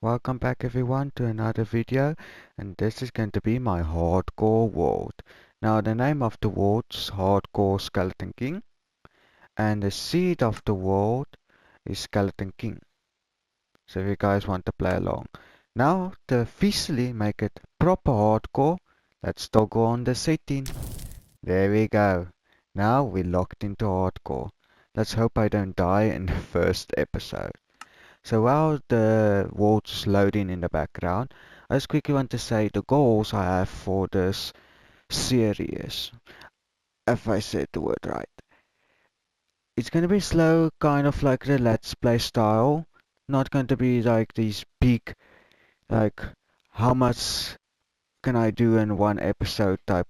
Welcome back everyone to another video, and this is going to be my hardcore world. Now the name of the world is Hardcore Skeleton King, and the seed of the world is Skeleton King. So if you guys want to play along. Now to officially make it proper hardcore, let's toggle on the setting. There we go. Now we're locked into hardcore. Let's hope I don't die in the first episode. So while the world's loading in the background, I just quickly want to say the goals I have for this series, if I said the word right. It's going to be slow, kind of like the Let's Play style. Not going to be like these big, like, how much can I do in one episode type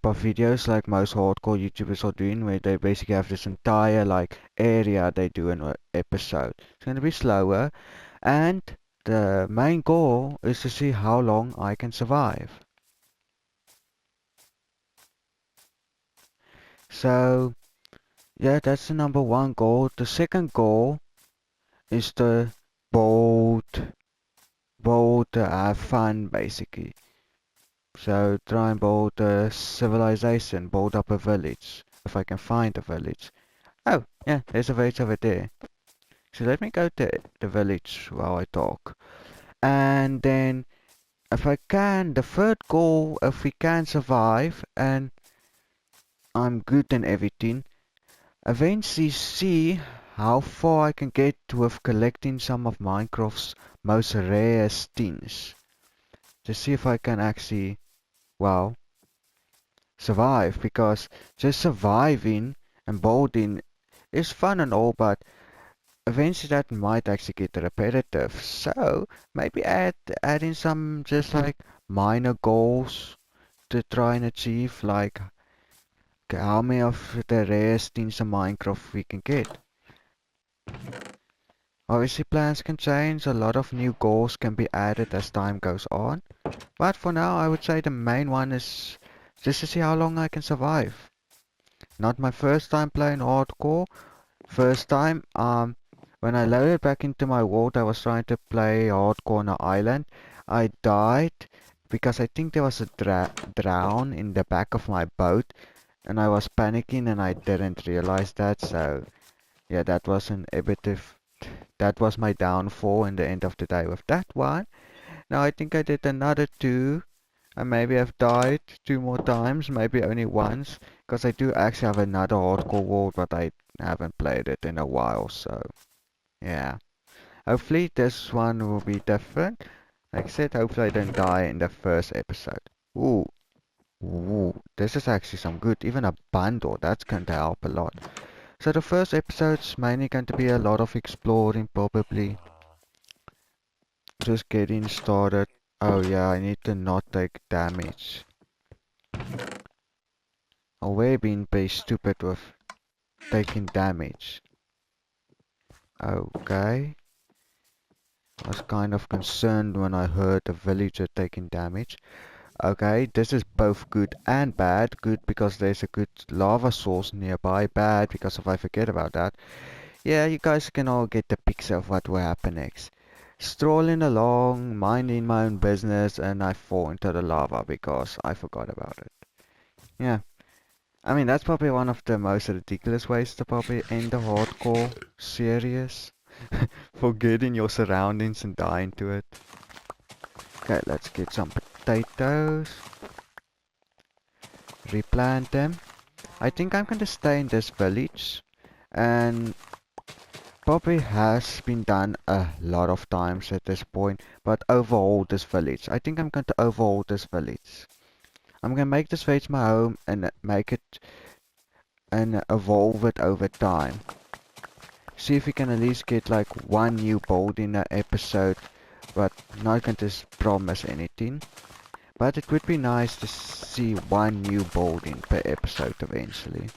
of videos like most hardcore YouTubers are doing, where they basically have this entire like area they do in an episode. It's going to be slower. And the main goal is to see how long I can survive. So, yeah, that's the number one goal. The second goal is to bold, bold to have fun, basically. So, try and build a civilization, build up a village, if I can find a village. Oh, yeah, there's a village over there. So let me go to the village while I talk. And then, if I can, the third goal, if we can survive and I'm good and everything. Eventually see how far I can get with collecting some of Minecraft's most rarest things. To see if I can actually, well, survive. Because just surviving and building is fun and all, but eventually that might actually get repetitive. So maybe add in some just like minor goals to try and achieve, like how many of the rarest things in Minecraft we can get. Obviously plans can change, a lot of new goals can be added as time goes on, but for now I would say the main one is just to see how long I can survive. Not my first time playing hardcore. First time, when I loaded back into my world, I was trying to play hardcore on an island. I died because I think there was a drown in the back of my boat, and I was panicking and I didn't realize that. So yeah, that was my downfall in the end of the day with that one. Now I think I did another two. I maybe have died two more times, maybe only once, because I do actually have another hardcore world, but I haven't played it in a while, so yeah. Hopefully this one will be different. Like I said, hopefully I don't die in the first episode. Ooh, ooh, this is actually some good, even a bundle, that's going to help a lot. So the first episode's mainly going to be a lot of exploring, probably. Just getting started. Oh yeah, I need to not take damage. Oh, we're being pretty stupid with taking damage. Okay. I was kind of concerned when I heard a villager taking damage. Okay, this is both good and bad. Good because there's a good lava source nearby. Bad because if I forget about that. Yeah, you guys can all get the picture of what will happen next. Strolling along, minding my own business, and I fall into the lava because I forgot about it. Yeah, I mean that's probably one of the most ridiculous ways to probably end a hardcore series. Forgetting your surroundings and dying to it. Okay, let's get some potatoes. Replant them. I think I'm gonna stay in this village, and probably has been done a lot of times at this point, but overhaul this village. I think I'm going to overhaul this village. I'm gonna make this village my home and make it and evolve it over time. See if we can at least get like one new build in an episode, but not going to promise anything. But it would be nice to see one new build in per episode eventually.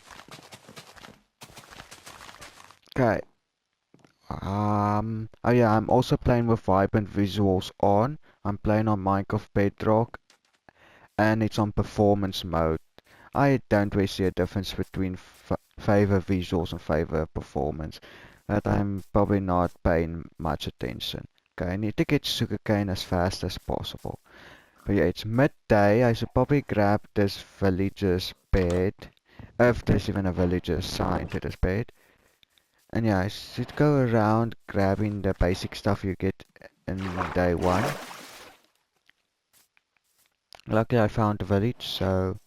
Okay. Oh yeah, I'm also playing with Vibrant Visuals on. I'm playing on Minecraft Bedrock and it's on performance mode. I don't really see a difference between favor visuals and favor performance, but I'm probably not paying much attention. Okay, I need to get sugarcane as fast as possible. But yeah, it's midday. I should probably grab this villager's bed. If there's even a villager's sign to this bed. And yeah, I should go around grabbing the basic stuff you get in day one. Luckily I found a village, so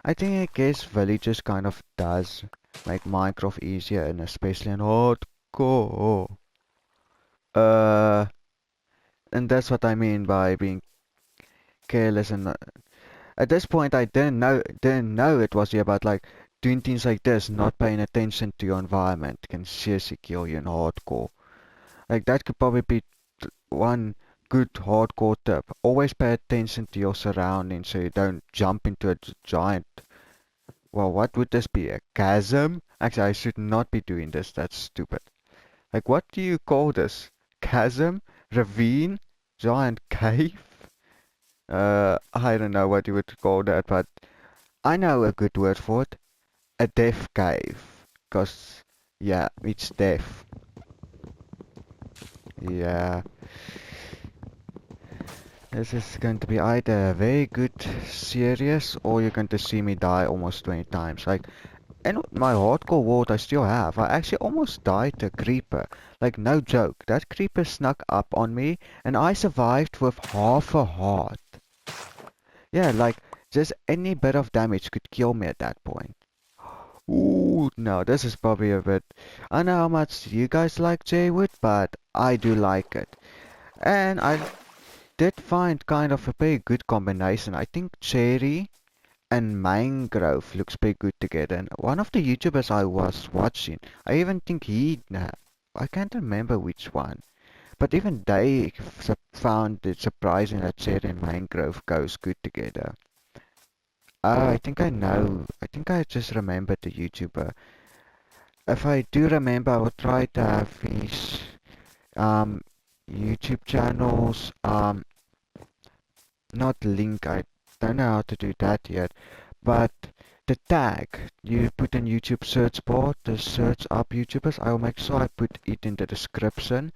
I guess villages kind of does make Minecraft easier and especially in hardcore. Uh, and that's what I mean by being careless and at this point I didn't know it was about like doing things like this, not paying attention to your environment can seriously kill you in hardcore. Like that could probably be one good hardcore tip. Always pay attention to your surroundings so you don't jump into a giant. Well, what would this be? A chasm? Actually, I should not be doing this. That's stupid. Like, what do you call this? Chasm? Ravine? Giant cave? I don't know what you would call that, but I know a good word for it. A death cave. Because, yeah, it's death. Yeah. This is going to be either a very good series or you're going to see me die almost 20 times. Like, in my hardcore world I still have. I actually almost died to a creeper. Like, no joke. That creeper snuck up on me and I survived with half a heart. Yeah, like, just any bit of damage could kill me at that point. Ooh, no, this is probably a bit... I know how much you guys like Jaywood, but I do like it. And I did find kind of a very good combination. I think cherry and mangrove looks pretty good together. And one of the YouTubers I was watching, I even think I can't remember which one, but even they found it surprising that cherry and mangrove goes good together. Oh, I think I know. I think I just remembered the YouTuber. If I do remember, I will try to have his um YouTube channels not link. I don't know how to do that yet, but the tag you put in YouTube search bar to search up YouTubers, I'll make sure I put it in the description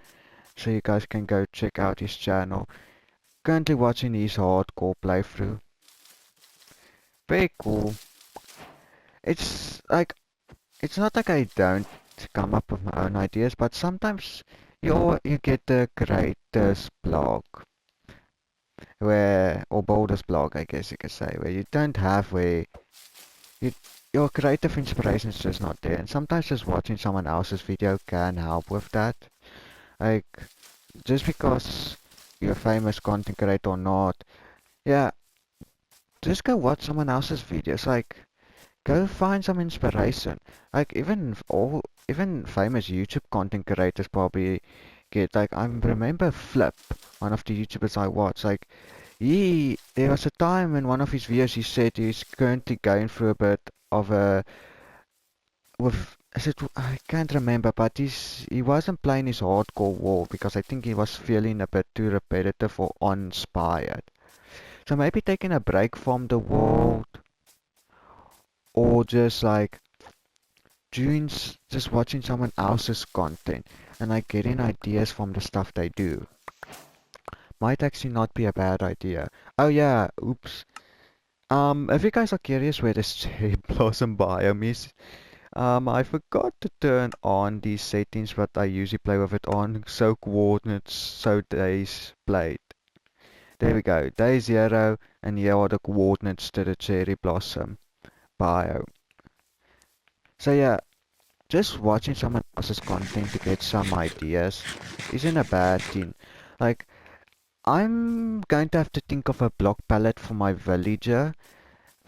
so you guys can go check out his channel. Currently watching his hardcore playthrough. Very cool. It's like it's not like I don't come up with my own ideas, but sometimes you get the creators blog where or builders blog I guess you could say where you don't have where you, your creative inspiration is just not there. And sometimes just watching someone else's video can help with that. Like, just because you're a famous content creator or not, yeah, just go watch someone else's videos. Like, go find some inspiration. Like, even famous YouTube content creators probably get, like, I remember Flip, one of the YouTubers I watch, like, there was a time in one of his videos he said he's currently going through a bit of a with is it I can't remember, but he wasn't playing his hardcore war because I think he was feeling a bit too repetitive or uninspired. So maybe taking a break from the world or just like just watching someone else's content and like getting ideas from the stuff they do might actually not be a bad idea. Oh yeah, oops. If you guys are curious where this cherry blossom biome is, I forgot to turn on these settings, but I usually play with it on. So coordinates, so days played. There we go. Day 0, and here are the coordinates to the cherry blossom bio. So yeah, just watching someone else's content to get some ideas isn't a bad thing. Like, I'm going to have to think of a block palette for my villager,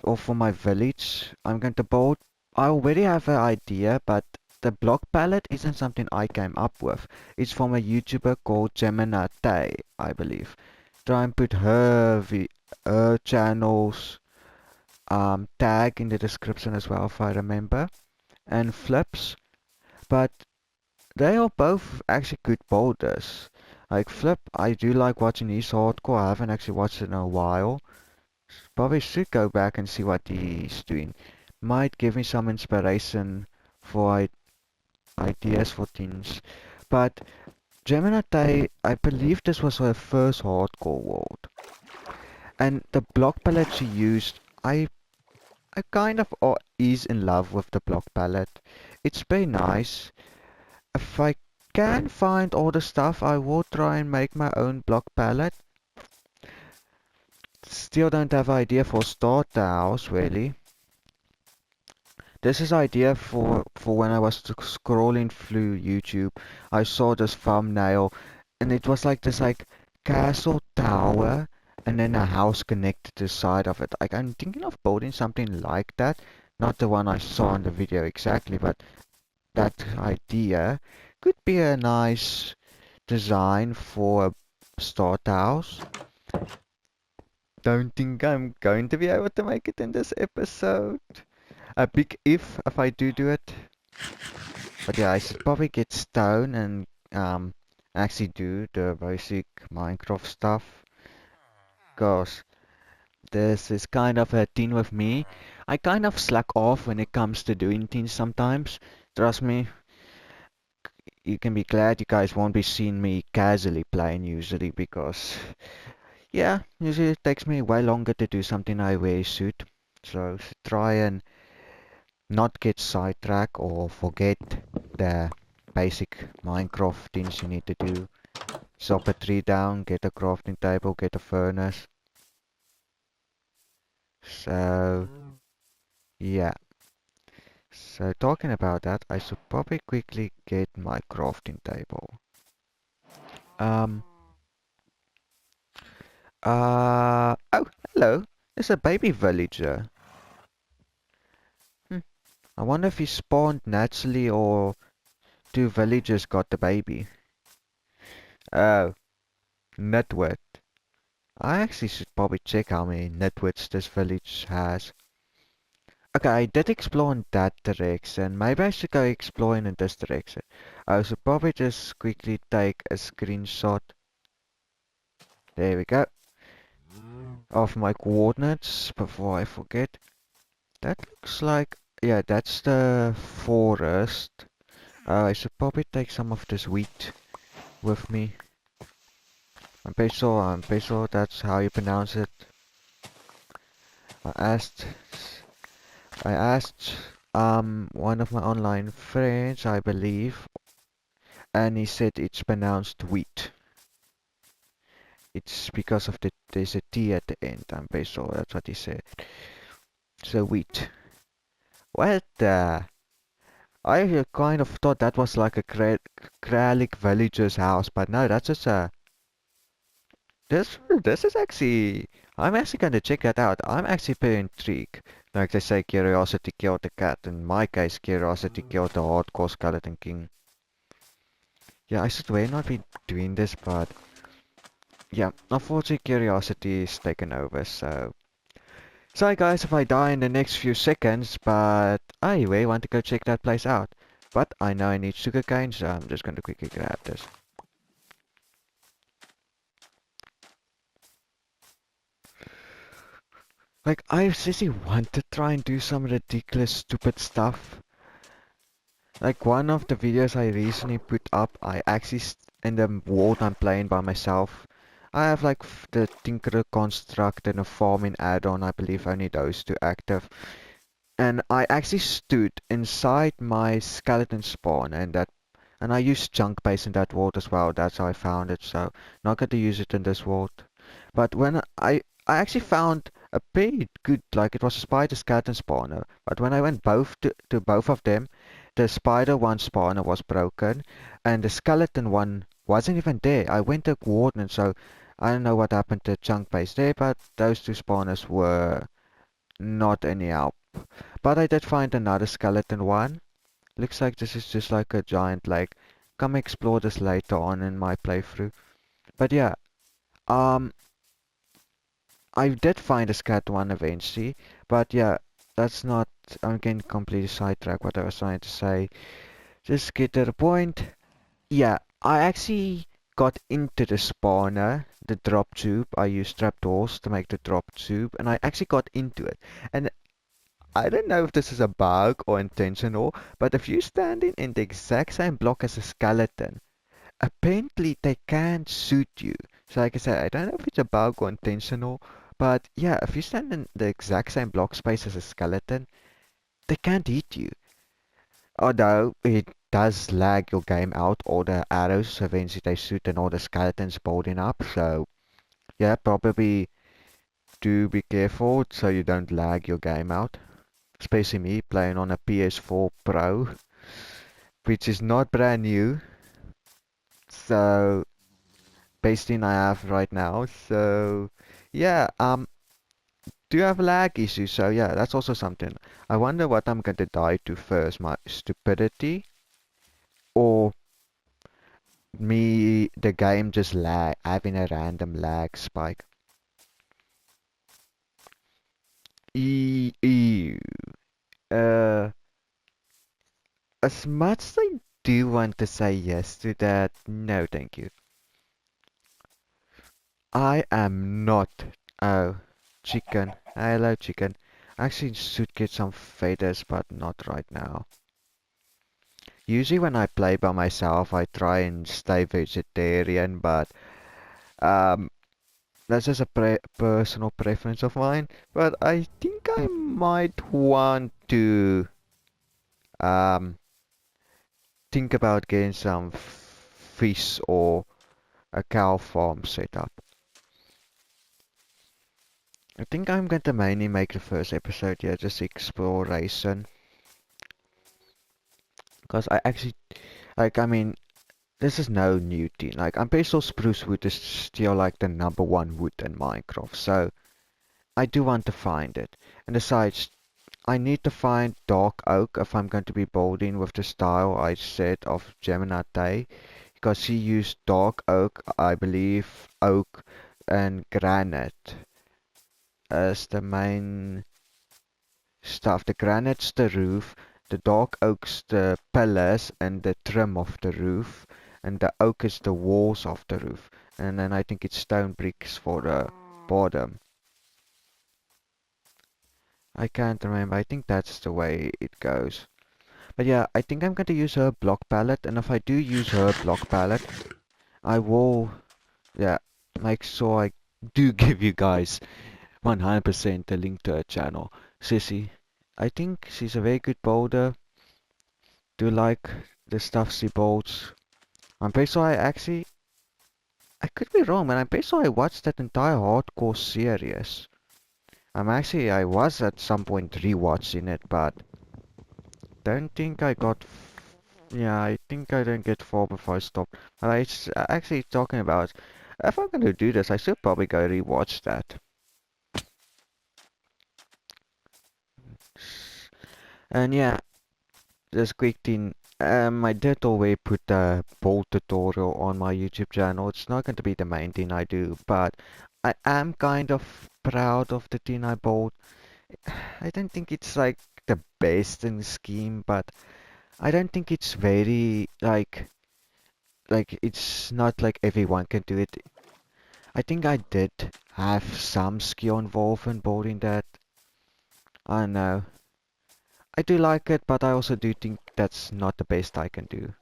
or for my village. I'm going to build. I already have an idea, but the block palette isn't something I came up with. It's from a YouTuber called Gemina Tay, I believe. Try and put her channel's tag in the description as well, if I remember. And Flips, but they are both actually good builders. Like Flip, I do like watching his hardcore. I haven't actually watched it in a while. Probably should go back and see what he's doing. Might give me some inspiration for ideas for things. But Gemini, I believe this was her first hardcore world. And the block palette she used, I kind of is in love with the block palette. It's very nice. If I can find all the stuff, I will try and make my own block palette. Still don't have idea for start the house really. This is idea for when I was scrolling through YouTube. I saw this thumbnail and it was like this like castle tower and then a house connected to the side of it. Like I'm thinking of building something like that. Not the one I saw in the video exactly, but that idea could be a nice design for a start house. Don't think I'm going to be able to make it in this episode. A big if I do it. But yeah, I should probably get stone and actually do the basic Minecraft stuff. Cause this is kind of a thing with me. I kind of slack off when it comes to doing things sometimes. Trust me, you can be glad you guys won't be seeing me casually playing usually because yeah, usually it takes me way longer to do something I wear suit. So try and not get sidetracked or forget the basic Minecraft things you need to do. Chop a tree down, get a crafting table, get a furnace. So, yeah. So talking about that, I should probably quickly get my crafting table. Um, oh, hello. There's a baby villager. Hmm. I wonder if he spawned naturally or two villagers got the baby. Oh, network. I actually should probably check how many networks this village has. Okay, I did explore in that direction. Maybe I should go exploring in this direction. I should probably just quickly take a screenshot. There we go. Of my coordinates before I forget. That looks like, yeah, that's the forest. I should probably take some of this wheat with me. I'm pretty sure that's how you pronounce it. I asked, I asked, one of my online friends, I believe, and he said it's pronounced wheat. It's because of there's a T at the end, I'm pretty sure that's what he said. So wheat. What the? I kind of thought that was like a Kralik villager's house, but no, that's just a. This is actually. I'm actually going to check that out. I'm actually pretty intrigued. Like they say, curiosity killed the cat. In my case, curiosity killed the hardcore skeleton king. Yeah, I should really not be doing this, but yeah, unfortunately, curiosity is taken over. So sorry guys if I die in the next few seconds, but I really want to go check that place out. But I know I need sugarcane, so I'm just going to quickly grab this. Like, I seriously want to try and do some ridiculous, stupid stuff. Like, one of the videos I recently put up, I actually, in the world I'm playing by myself, I have like the Tinkerer Construct and a farming add-on, I believe only those two active. And I actually stood inside my skeleton spawn and I used chunk base in that world as well. That's how I found it. So not going to use it in this world. But when I actually found a pretty good, like it was a spider skeleton spawner. But when I went to both of them, the spider one spawner was broken and the skeleton one wasn't even there. I went to coordinates, so I don't know what happened to chunk base there, but those two spawners were not any help. But I did find another skeleton one. Looks like this is just like a giant lake. Come explore this later on in my playthrough. But yeah, um, I did find a scat one eventually. But yeah, that's not. I'm getting completely sidetracked. What I was trying to say. Just get to the point. Yeah, I actually got into the spawner, the drop tube. I used trapdoors to make the drop tube, and I actually got into it. And I don't know if this is a bug or intentional, but if you're standing in the exact same block as a skeleton, apparently they can shoot you. So like I said, I don't know if it's a bug or intentional, but yeah, if you stand in the exact same block space as a skeleton, they can't hit you. Although it does lag your game out, all the arrows eventually they shoot and all the skeletons building up. So yeah, probably do be careful so you don't lag your game out. Especially me playing on a PS4 Pro, which is not brand new. So based in I have right now. So yeah, do have lag issues. So yeah, that's also something. I wonder what I'm going to die to first, my stupidity or me, the game just lag, having a random lag spike. Ew. Uh, as much as I do want to say yes to that, no, thank you. I am not. Oh, chicken. Hello, chicken. I actually should get some feathers, but not right now. Usually when I play by myself, I try and stay vegetarian, but um, that's just a personal preference of mine. But I think I might want to um think about getting some fish or a cow farm set up. I think I'm going to mainly make the first episode, yeah, just exploration. Because I actually, like, I mean, this is no new thing. Like, I'm pretty sure spruce wood is still like the number one wood in Minecraft. So, I do want to find it. And besides, I need to find dark oak if I'm going to be building with the style I said of Gemini Day. Because she used dark oak, I believe, oak and granite as the main stuff. The granite's the roof, the dark oak's the pillars and the trim of the roof, and the oak is the walls of the roof. And then I think it's stone bricks for the bottom. I can't remember. I think that's the way it goes. But yeah, I think I'm going to use her block palette, and if I do use her block palette, I will, yeah, make sure I do give you guys 100% the link to her channel. Sissy, I think she's a very good builder. Do like the stuff she builds. I'm pretty sure I could be wrong, but I'm pretty sure I watched that entire hardcore series. I was at some point rewatching it, but don't think I got, yeah, I think I didn't get far before I stopped. But actually talking about, if I'm gonna do this, I should probably go rewatch that. And yeah, just quick thing. I did already put the bolt tutorial on my YouTube channel. It's not going to be the main thing I do, but I am kind of proud of the thing I bought. I don't think it's like the best in the scheme, but I don't think it's very like it's not like everyone can do it. I think I did have some skill involved in building that. I don't know. I do like it, but I also do think that's not the best I can do.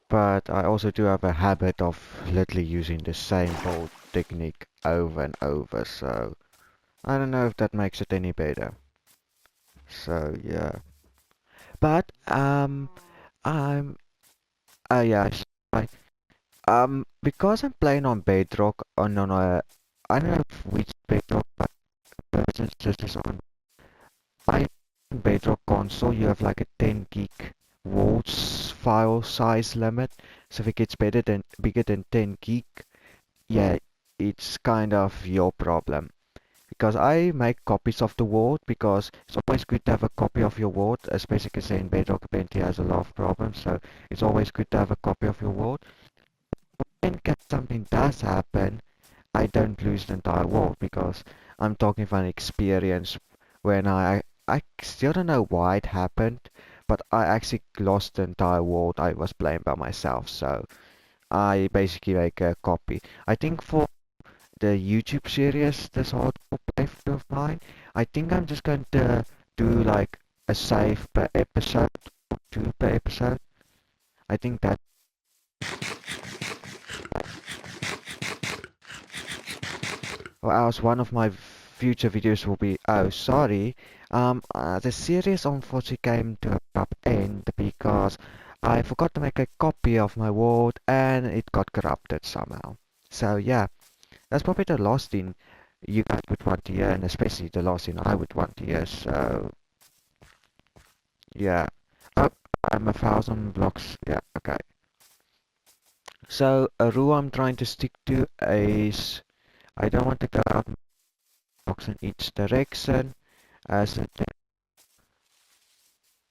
But I also do have a habit of literally using the same build technique over and over, so I don't know if that makes it any better. So yeah. But I'm yeah, I, because I'm playing on Bedrock on a I don't know which Bedrock version this is on. I Bedrock console you have like a 10 gig words file size limit. So if it gets bigger than 10 gig, yeah, it's kind of your problem. Because I make copies of the world because it's always good to have a copy of your world, especially because in Bedrock apparently has a lot of problems, so it's always good to have a copy of your world. In case something does happen, I don't lose the entire world because I'm talking from experience when I still don't know why it happened, but I actually lost the entire world I was playing by myself, so I basically make a copy. I think for the YouTube series, this hardcore playthrough of mine, I think I'm just going to do like a save per episode or two per episode. I think that or else one of my future videos will be, oh sorry, the series unfortunately came to a abrupt end because I forgot to make a copy of my world and it got corrupted somehow. So yeah, that's probably the last thing you guys would want to hear, and especially the last thing I would want to hear. So yeah, oh, I'm 1,000 blocks. Yeah, okay. So a rule I'm trying to stick to is I don't want to go out blocks in each direction, as it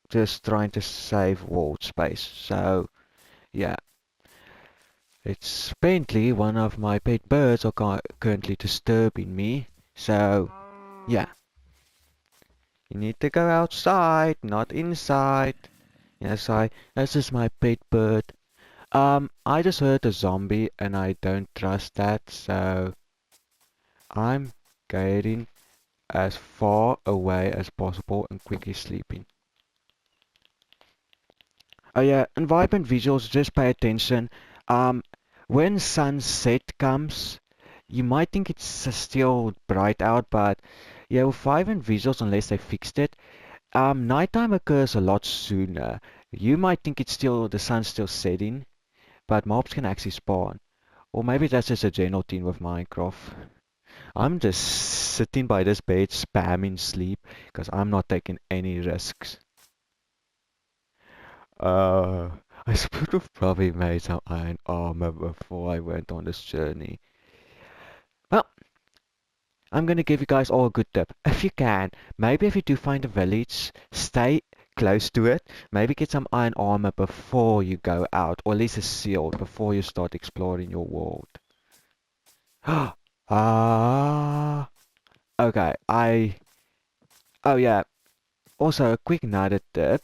just trying to save world space. So yeah, it's apparently one of my pet birds are currently disturbing me. So yeah, you need to go outside, not inside. Yes, this is my pet bird. I just heard a zombie and I don't trust that, so I'm getting as far away as possible and quickly sleeping. Oh yeah, and vibrant visuals, just pay attention. Um, when sunset comes, you might think it's still bright out, but yeah, with vibrant visuals, unless they fixed it, nighttime occurs a lot sooner. You might think it's still the sun's still setting, but mobs can actually spawn. Or maybe that's just a general thing with Minecraft. I'm just sitting by this bed spamming sleep because I'm not taking any risks. Uh, I should have probably made some iron armor before I went on this journey. Well, I'm gonna give you guys all a good tip. If you can, maybe if you do find a village, stay close to it. Maybe get some iron armor before you go out, or at least a shield before you start exploring your world. Ah, okay. Oh yeah. Also, a quick another tip.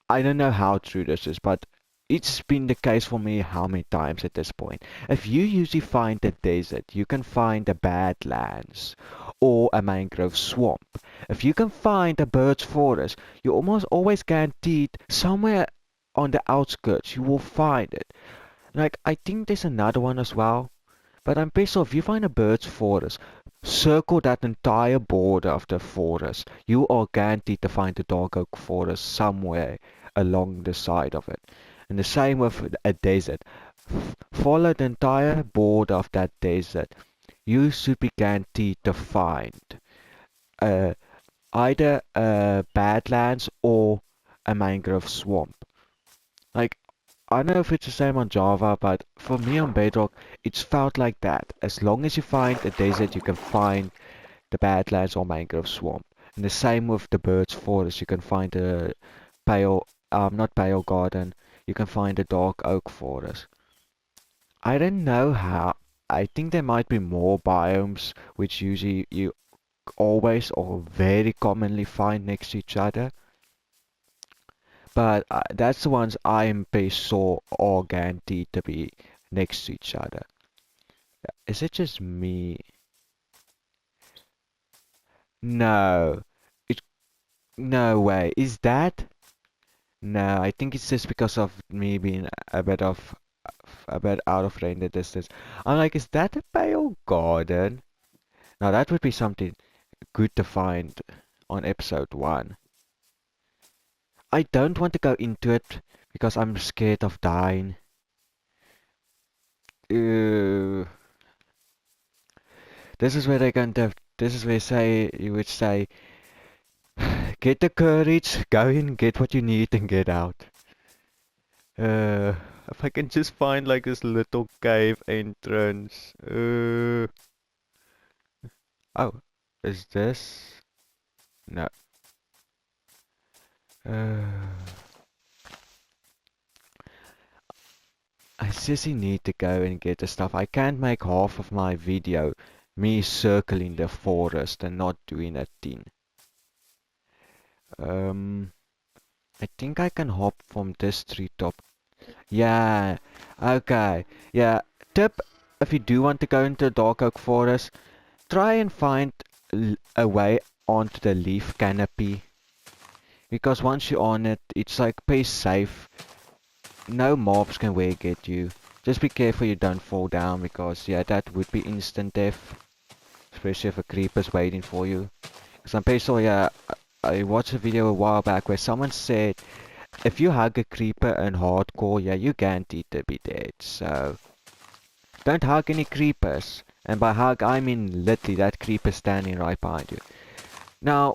I don't know how true this is, but it's been the case for me how many times at this point. If you usually find a desert, you can find a badlands or a mangrove swamp. If you can find a bird's forest, you're almost always guaranteed somewhere on the outskirts you will find it. Like, I think there's another one as well, but I'm pissed off. If you find a bird's forest, circle that entire border of the forest. You are guaranteed to find a dark oak forest somewhere along the side of it. And the same with a desert. Follow the entire border of that desert. You should be guaranteed to find uh, either a badlands or a mangrove swamp. Like, I don't know if it's the same on Java, but for me on Bedrock, it's felt like that. As long as you find a desert, you can find the Badlands or Mangrove Swamp. And the same with the Bird's Forest, you can find a not Pale Garden, you can find a Dark Oak Forest. I don't know how, I think there might be more biomes which usually you always or very commonly find next to each other. But that's the ones I am pretty sure are guaranteed to be next to each other. Is it just me? No. It no way. Is that? No, I think it's just because of me being a bit out of range distance. I'm like, is that a pale garden? Now that would be something good to find on episode 1. I don't want to go into it because I'm scared of dying. Uh, this is where they're going to. This is where you would say, get the courage, go in, get what you need, and get out. If I can just find like this little cave entrance. Oh, is this? No. Uh, I seriously need to go and get the stuff. I can't make half of my video me circling the forest and not doing a thing. Um, I think I can hop from this treetop. Yeah, okay. Yeah, tip, if you do want to go into the dark oak forest, try and find a way onto the leaf canopy. Because once you're on it, it's like pretty safe. no mobs can where get you. Just be careful you don't fall down because yeah, that would be instant death. Especially if a creeper's waiting for you. Because I'm pretty sure, yeah, I watched a video a while back where someone said if you hug a creeper in hardcore, yeah, you guaranteed to be dead. So don't hug any creepers. And by hug, I mean literally that creeper standing right behind you. Now,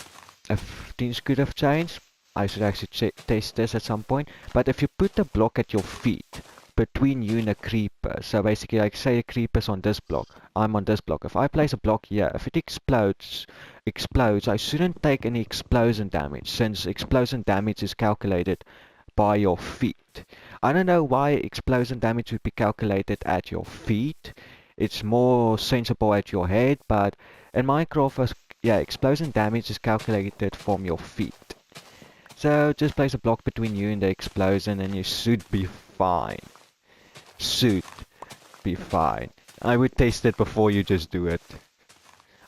if things could have changed, I should actually test this at some point. But if you put a block at your feet between you and a creeper, so basically, like say a creeper's on this block, I'm on this block. If I place a block here, if it explodes, I shouldn't take any explosion damage, since explosion damage is calculated by your feet. I don't know why explosion damage would be calculated at your feet. It's more sensible at your head, but in Minecraft, yeah, explosion damage is calculated from your feet. So just place a block between you and the explosion and you should be fine. Should be fine. I would test it before you just do it.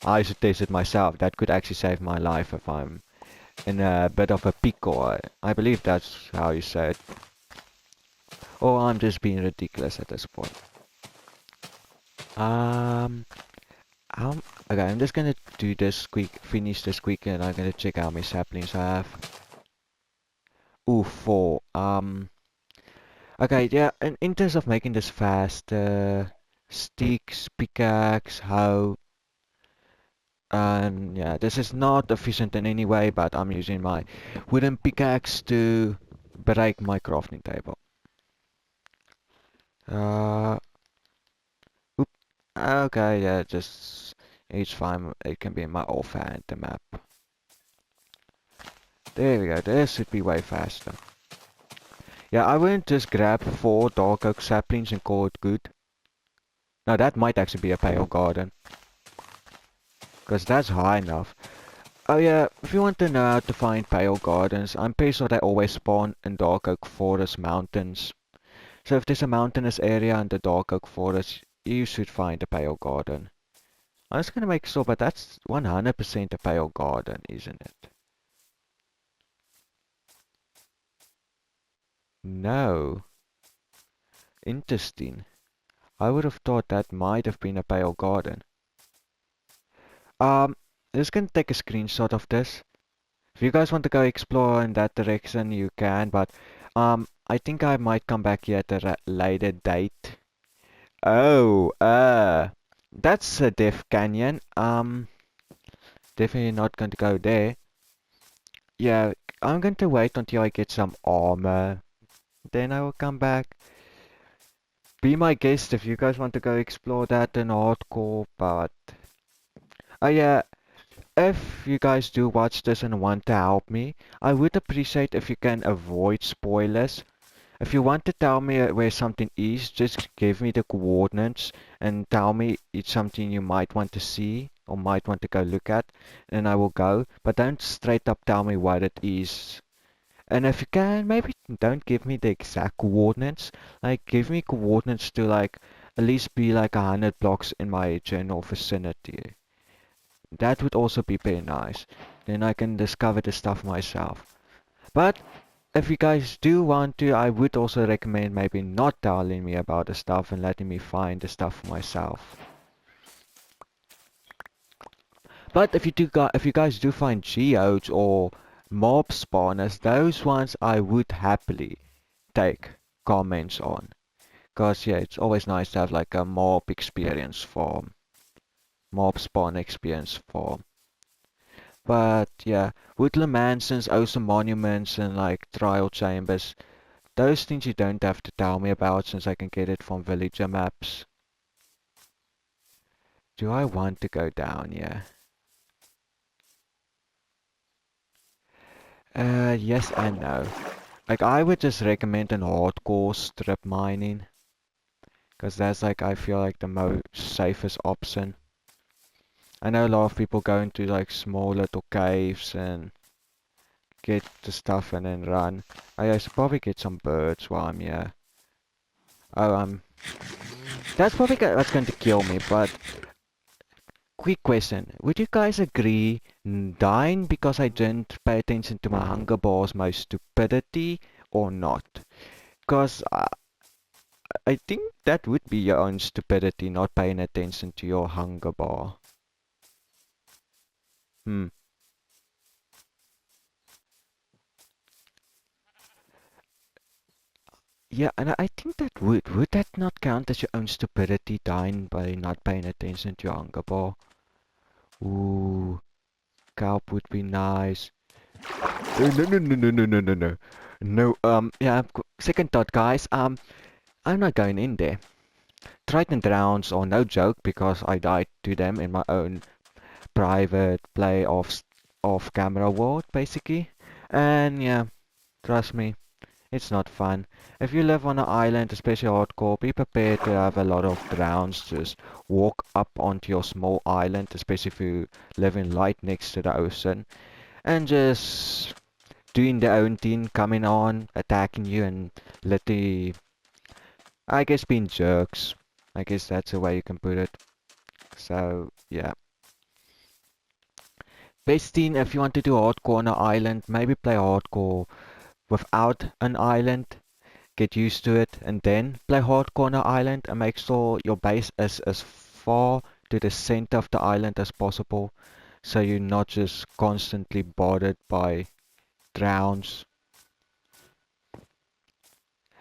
I should test it myself. That could actually save my life if I'm in a bit of a pickle. I believe that's how you say it. Or I'm just being ridiculous at this point. Um, okay, I'm just gonna do this quick, finish this quick, and I'm gonna check how many saplings I have. Ooh, 4. Okay, yeah, in terms of making this fast, sticks, pickaxe, hoe, and yeah, this is not efficient in any way, but I'm using my wooden pickaxe to break my crafting table. Uh, oop, okay, yeah, just each time it can be in my offhand, the map. There we go, this should be way faster. Yeah, I wouldn't just grab 4 dark oak saplings and call it good. Now that might actually be a pale garden, because that's high enough. Oh yeah, if you want to know how to find pale gardens, I'm pretty sure they always spawn in dark oak forest mountains. So if there's a mountainous area in the dark oak forest, you should find a pale garden. I'm just gonna make sure, but that's 100% a pale garden, isn't it? No. Interesting. I would have thought that might have been a pale garden. I'm just gonna take a screenshot of this. If you guys want to go explore in that direction, you can, but I think I might come back here at a later date. Oh, that's a Death Canyon. Definitely not going to go there. Yeah, I'm going to wait until I get some armor. Then I will come back. Be my guest if you guys want to go explore that in hardcore, but oh yeah, if you guys do watch this and want to help me, I would appreciate if you can avoid spoilers. If you want to tell me where something is, just give me the coordinates and tell me it's something you might want to see or might want to go look at, and I will go. But don't straight up tell me what it is. And if you can, maybe don't give me the exact coordinates. Like, give me coordinates to like at least be like 100 blocks in my general vicinity. That would also be very nice. Then I can discover the stuff myself. But if you guys do want to, I would also recommend maybe not telling me about the stuff and letting me find the stuff for myself. But if you guys do find geodes or mob spawners, those ones I would happily take comments on. Cause yeah, it's always nice to have like a mob spawn experience form. But yeah, woodland mansions, awesome monuments, and like trial chambers. Those things you don't have to tell me about since I can get it from villager maps. Do I want to go down here? Yes and no. Like I would just recommend an hardcore strip mining. Cause that's like I feel like the most safest option. I know a lot of people go into like small little caves and get the stuff and then run. I should probably get some birds while I'm here. Oh, that's probably what's going to kill me, but quick question. Would you guys agree dying because I didn't pay attention to my hunger bar is my stupidity or not? Because I think that would be your own stupidity not paying attention to your hunger bar. Hmm. Yeah, and I think that would that not count as your own stupidity dying by not paying attention to your hunger bar? Ooh, kelp would be nice. No, no, no, no, no, no, no, no. No, yeah, second thought, guys. I'm not going in there. Triton Drowns are no joke because I died to them in my own private play off camera world, basically. And yeah, trust me, it's not fun. If you live on an island, especially hardcore, be prepared to have a lot of drowns just walk up onto your small island, especially if you live in right next to the ocean, and just doing their own thing, coming on, attacking you, and let the, I guess, being jerks. I guess that's the way you can put it. So, yeah. Best thing if you want to do hardcore on an island, maybe play hardcore without an island, get used to it, and then play hardcore on an island and make sure your base is as far to the center of the island as possible, so you're not just constantly bothered by drowns.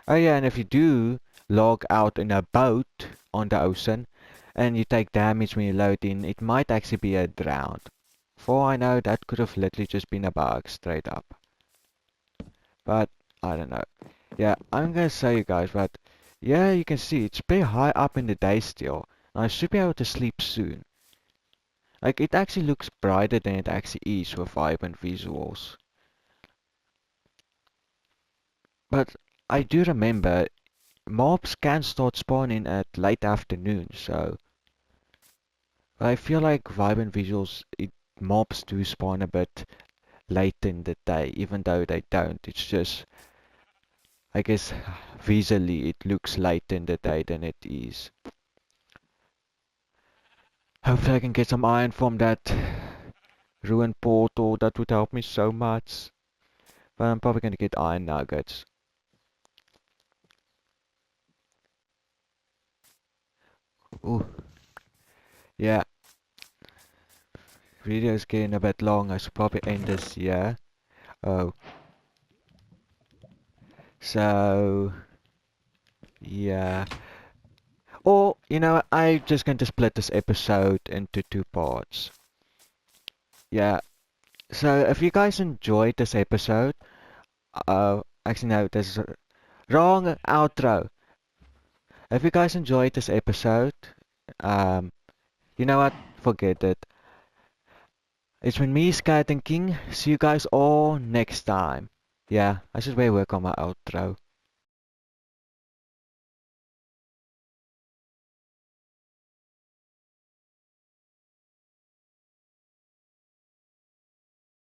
Oh yeah, and if you do log out in a boat on the ocean and you take damage when you load in, it might actually be a drowned. For I know, that could have literally just been a bug straight up. But I don't know. Yeah, I'm gonna say you guys, but yeah, you can see it's pretty high up in the day still. I should be able to sleep soon. Like it actually looks brighter than it actually is with vibrant visuals. But I do remember mobs can start spawning at late afternoon, so I feel like vibrant visuals, mobs do spawn a bit late in the day, even though they don't. It's just, I guess, visually it looks late in the day than it is. Hopefully I can get some iron from that ruined portal. That would help me so much. But I'm probably gonna get iron nuggets. Ooh, yeah. Video's getting a bit long. I should probably end this here. Oh, so yeah. Or, I'm just going to split this episode into two parts. Yeah, so if you guys enjoyed this episode, actually no, this is a wrong outro. If you guys enjoyed this episode, um, you know what? Forget it. It's been me, Sky and King. See you guys all next time. Yeah, I should really work on my outro.